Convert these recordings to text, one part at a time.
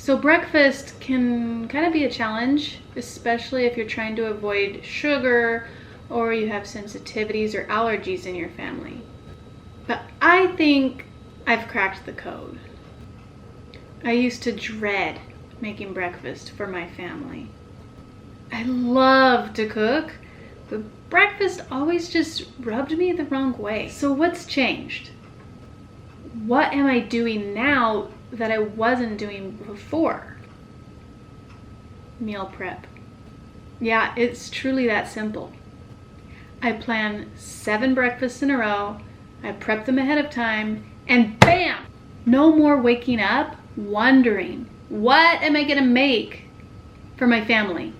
So breakfast can kind of be a challenge, especially if you're trying to avoid sugar or you have sensitivities or allergies in your family. But I think I've cracked the code. I used to dread making breakfast for my family. I love to cook, but breakfast always just rubbed me the wrong way. So what's changed? What am I doing now that I wasn't doing before? Meal prep. Yeah, it's truly that simple. I plan 7 breakfasts in a row, I prep them ahead of time, and bam! No more waking up wondering, what am I gonna make for my family?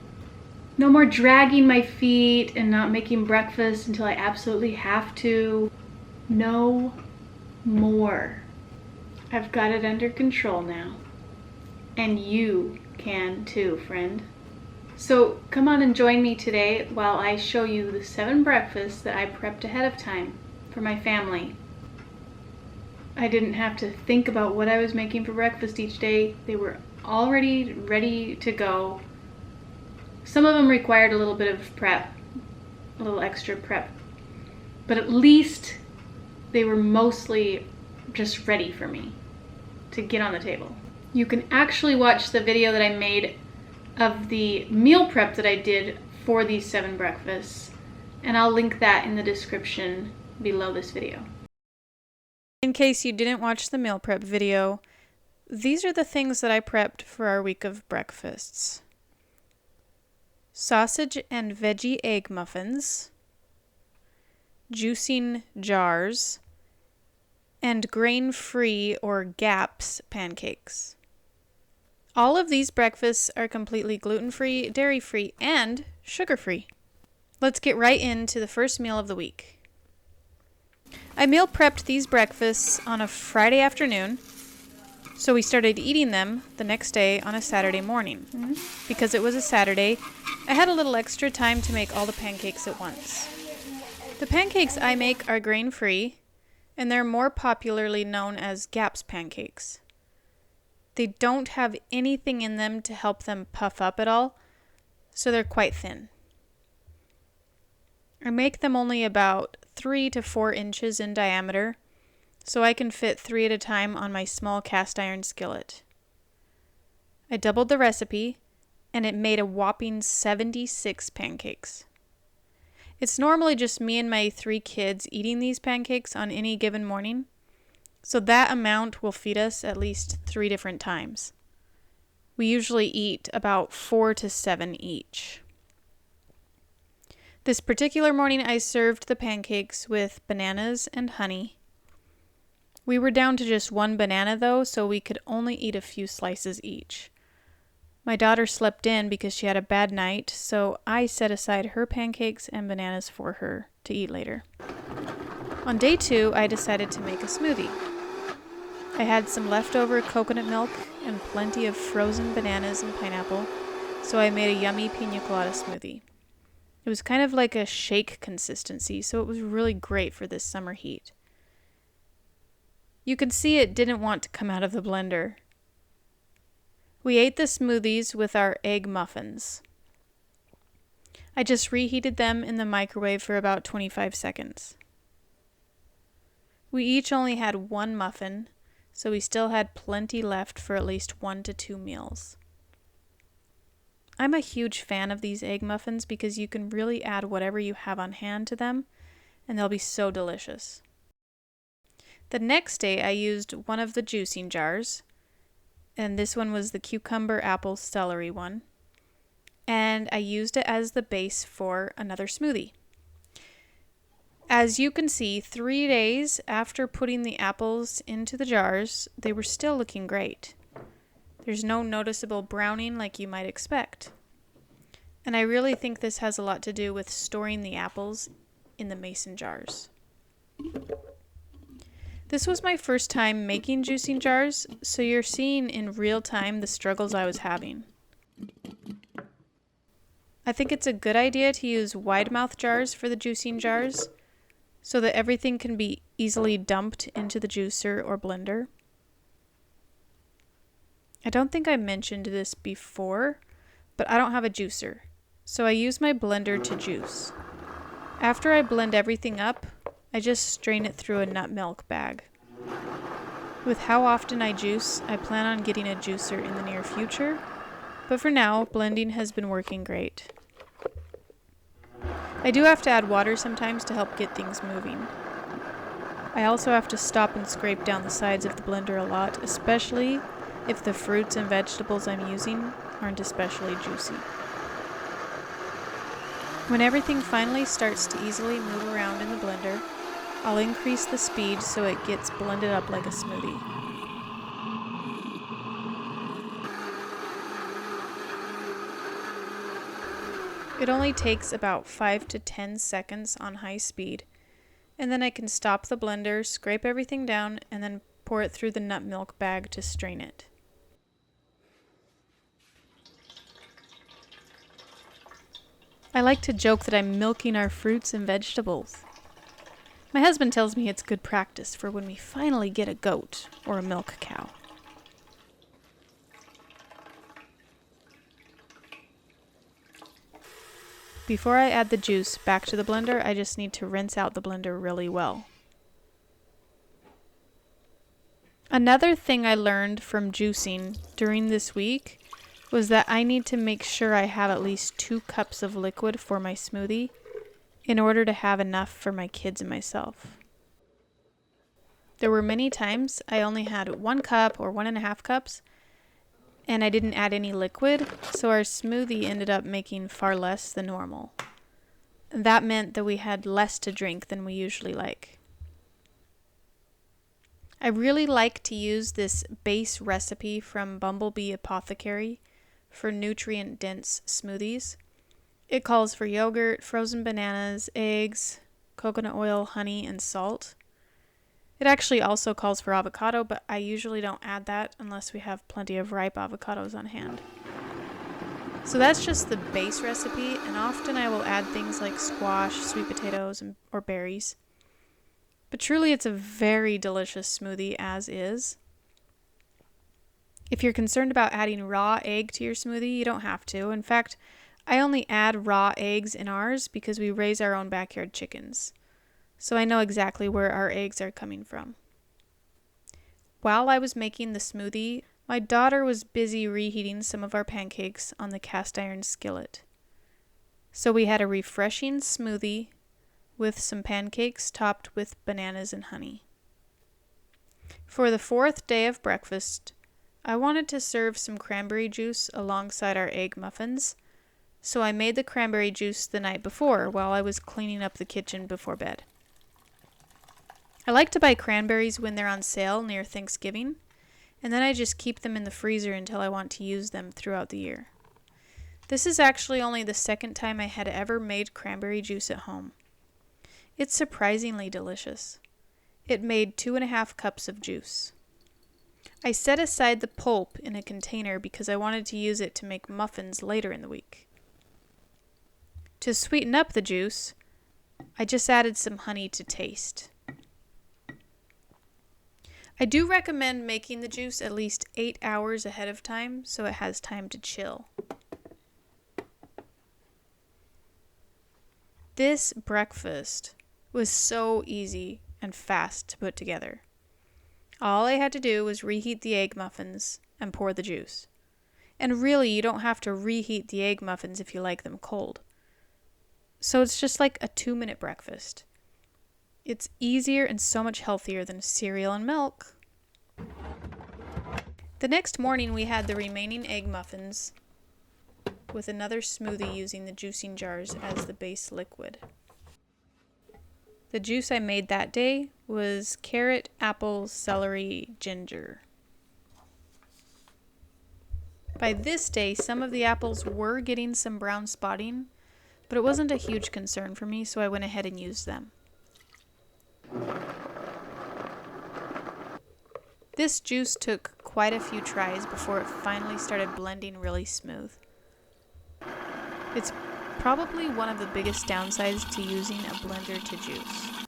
No more dragging my feet and not making breakfast until I absolutely have to. No more. I've got it under control now. And you can too, friend. So come on and join me today while I show you the 7 breakfasts that I prepped ahead of time for my family. I didn't have to think about what I was making for breakfast each day. They were already ready to go. Some of them required a little bit of prep, a little extra prep, but at least they were mostly just ready for me to get on the table. You can actually watch the video that I made of the meal prep that I did for these 7 breakfasts, and I'll link that in the description below this video. In case you didn't watch the meal prep video, these are the things that I prepped for our week of breakfasts. Sausage and veggie egg muffins, juicing jars, and grain-free or GAPS pancakes. All of these breakfasts are completely gluten-free, dairy-free, and sugar-free. Let's get right into the first meal of the week. I meal prepped these breakfasts on a Friday afternoon, so we started eating them the next day on a Saturday morning. Because it was a Saturday, I had a little extra time to make all the pancakes at once. The pancakes I make are grain-free, and they're more popularly known as GAPS pancakes. They don't have anything in them to help them puff up at all, so they're quite thin. I make them only about 3 to 4 inches in diameter, so I can fit 3 at a time on my small cast iron skillet. I doubled the recipe, and it made a whopping 76 pancakes. It's normally just me and my 3 kids eating these pancakes on any given morning, so that amount will feed us at least 3 different times. We usually eat about 4 to 7 each. This particular morning I served the pancakes with bananas and honey. We were down to just 1 banana though, so we could only eat a few slices each. My daughter slept in because she had a bad night, so I set aside her pancakes and bananas for her to eat later. On day 2, I decided to make a smoothie. I had some leftover coconut milk and plenty of frozen bananas and pineapple, so I made a yummy pina colada smoothie. It was kind of like a shake consistency, so it was really great for this summer heat. You could see it didn't want to come out of the blender. We ate the smoothies with our egg muffins. I just reheated them in the microwave for about 25 seconds. We each only had 1 muffin, so we still had plenty left for at least 1 to 2 meals. I'm a huge fan of these egg muffins because you can really add whatever you have on hand to them, and they'll be so delicious. The next day I used one of the juicing jars, and this one was the cucumber, apple, celery one, and I used it as the base for another smoothie. As you can see, 3 days after putting the apples into the jars, they were still looking great. There's no noticeable browning like you might expect. And I really think this has a lot to do with storing the apples in the mason jars. This was my first time making juicing jars, so you're seeing in real time the struggles I was having. I think it's a good idea to use wide mouth jars for the juicing jars, so that everything can be easily dumped into the juicer or blender. I don't think I mentioned this before, but I don't have a juicer, so I use my blender to juice. After I blend everything up, I just strain it through a nut milk bag. With how often I juice, I plan on getting a juicer in the near future, but for now, blending has been working great. I do have to add water sometimes to help get things moving. I also have to stop and scrape down the sides of the blender a lot, especially if the fruits and vegetables I'm using aren't especially juicy. When everything finally starts to easily move around in the blender, I'll increase the speed so it gets blended up like a smoothie. It only takes about 5 to 10 seconds on high speed, and then I can stop the blender, scrape everything down, and then pour it through the nut milk bag to strain it. I like to joke that I'm milking our fruits and vegetables. My husband tells me it's good practice for when we finally get a goat or a milk cow. Before I add the juice back to the blender, I just need to rinse out the blender really well. Another thing I learned from juicing during this week was that I need to make sure I have at least 2 cups of liquid for my smoothie in order to have enough for my kids and myself. There were many times I only had 1 cup or 1.5 cups, and I didn't add any liquid, so our smoothie ended up making far less than normal. That meant that we had less to drink than we usually like. I really like to use this base recipe from Bumblebee Apothecary for nutrient-dense smoothies. It calls for yogurt, frozen bananas, eggs, coconut oil, honey, and salt. It actually also calls for avocado, but I usually don't add that unless we have plenty of ripe avocados on hand. So that's just the base recipe, and often I will add things like squash, sweet potatoes, or berries. But truly it's a very delicious smoothie as is. If you're concerned about adding raw egg to your smoothie, you don't have to. In fact, I only add raw eggs in ours because we raise our own backyard chickens. So I know exactly where our eggs are coming from. While I was making the smoothie, my daughter was busy reheating some of our pancakes on the cast iron skillet. So we had a refreshing smoothie with some pancakes topped with bananas and honey. For the 4th day of breakfast, I wanted to serve some cranberry juice alongside our egg muffins, so I made the cranberry juice the night before while I was cleaning up the kitchen before bed. I like to buy cranberries when they're on sale near Thanksgiving, and then I just keep them in the freezer until I want to use them throughout the year. This is actually only the 2nd time I had ever made cranberry juice at home. It's surprisingly delicious. It made 2.5 cups of juice. I set aside the pulp in a container because I wanted to use it to make muffins later in the week. To sweeten up the juice, I just added some honey to taste. I do recommend making the juice at least 8 hours ahead of time so it has time to chill. This breakfast was so easy and fast to put together. All I had to do was reheat the egg muffins and pour the juice. And really, you don't have to reheat the egg muffins if you like them cold. So it's just like a 2-minute breakfast. It's easier and so much healthier than cereal and milk. The next morning we had the remaining egg muffins with another smoothie using the juicing jars as the base liquid. The juice I made that day was carrot, apple, celery, ginger. By this day, some of the apples were getting some brown spotting, but it wasn't a huge concern for me, so I went ahead and used them. This juice took quite a few tries before it finally started blending really smooth. It's probably one of the biggest downsides to using a blender to juice.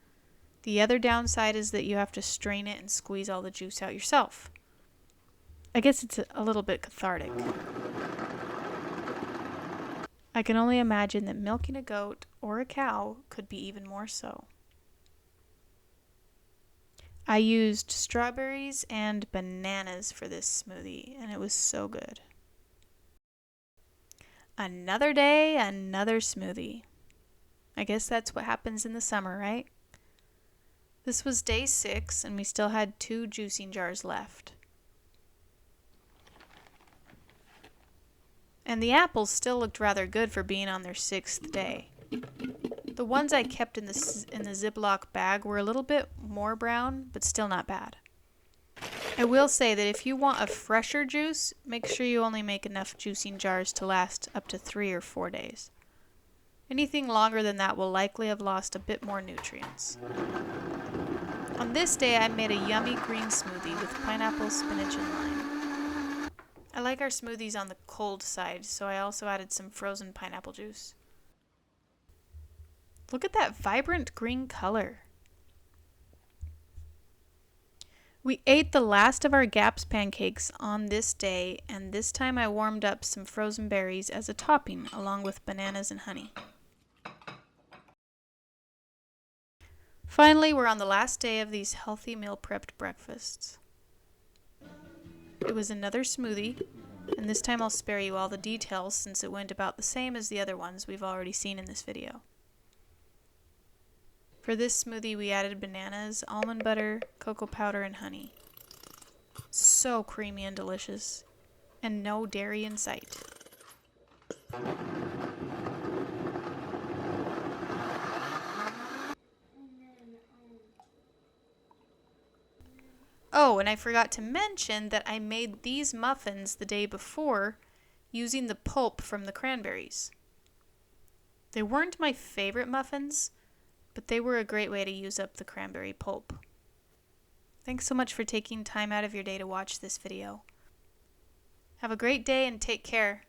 The other downside is that you have to strain it and squeeze all the juice out yourself. I guess it's a little bit cathartic. I can only imagine that milking a goat or a cow could be even more so. I used strawberries and bananas for this smoothie, and it was so good. Another day, another smoothie. I guess that's what happens in the summer, right? This was day 6, and we still had 2 juicing jars left. And the apples still looked rather good for being on their 6th day. The ones I kept in the Ziploc bag were a little bit more brown, but still not bad. I will say that if you want a fresher juice, make sure you only make enough juicing jars to last up to 3 or 4 days. Anything longer than that will likely have lost a bit more nutrients. On this day, I made a yummy green smoothie with pineapple, spinach, and lime. I like our smoothies on the cold side, so I also added some frozen pineapple juice. Look at that vibrant green color. We ate the last of our Gaps pancakes on this day, and this time I warmed up some frozen berries as a topping along with bananas and honey. Finally, we're on the last day of these healthy meal prepped breakfasts. It was another smoothie, and this time I'll spare you all the details since it went about the same as the other ones we've already seen in this video. For this smoothie, we added bananas, almond butter, cocoa powder, and honey. So creamy and delicious, and no dairy in sight. Oh, and I forgot to mention that I made these muffins the day before using the pulp from the cranberries. They weren't my favorite muffins, but they were a great way to use up the cranberry pulp. Thanks so much for taking time out of your day to watch this video. Have a great day and take care.